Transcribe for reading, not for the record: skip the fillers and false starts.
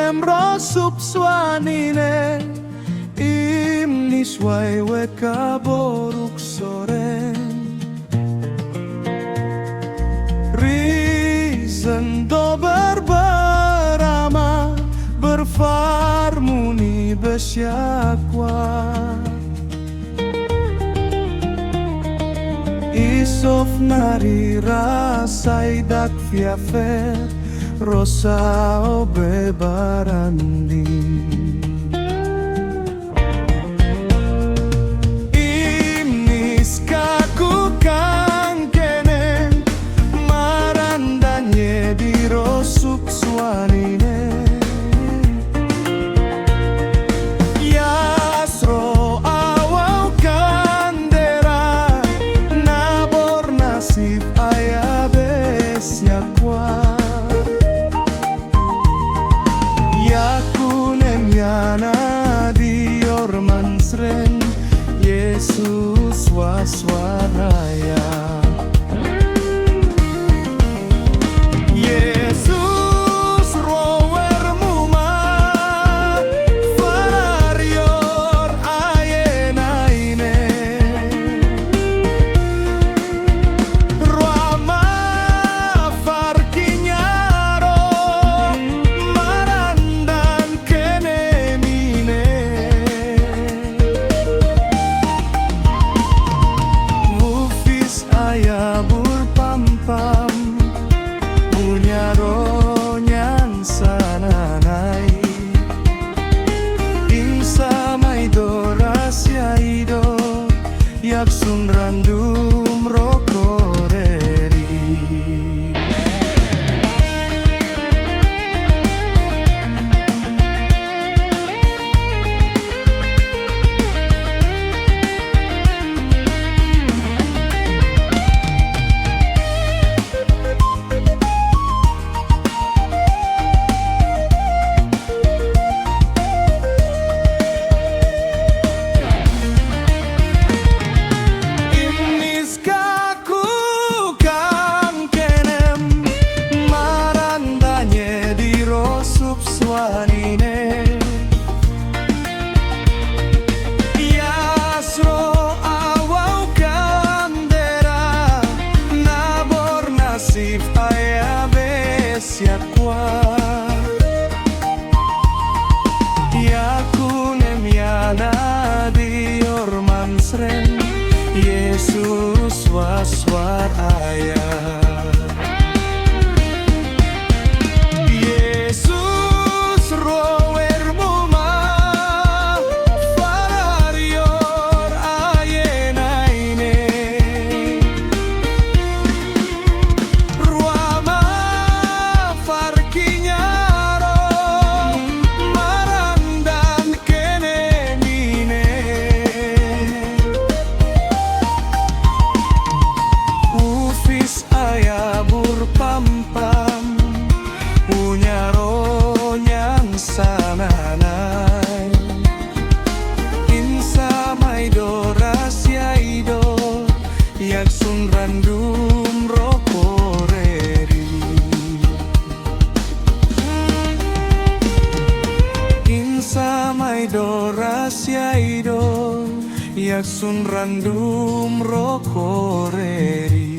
kenem rosup swanine imnis waiwe kaboruk soren Risen do berberama berfarmuni besyakwa Isof nari rasai dak fiafer rosa obe barandi Imnis kaku kang kene marandanye di rosuk swanine Yasro awau kandera nabor nasib ayabes yakwa Yakunem yana dior mansren Yesus waswaraya Yesus rower muma farior ayenaine Rama farkinyaro marandan kenemine Mufis ayabur pampam Munyaro nyan sananai Insa maido rasya ido Yaksun randum rokoreri Imnis kaku kang kenem marandanye di rosup swanine Yasro awau kandera nabor nasib ayabes yakwa Yakunem yana dior mansren Yesus waswar ayah Yesus rower muma fararior ayenaine Ruama farkinyaro marandan kenemine Ufis ayabur pampam Unyaro nyang sananai Insa maido rasya ido Yaksun randum rokoreri Insa maido rasya ido Yaksun randum rokoreri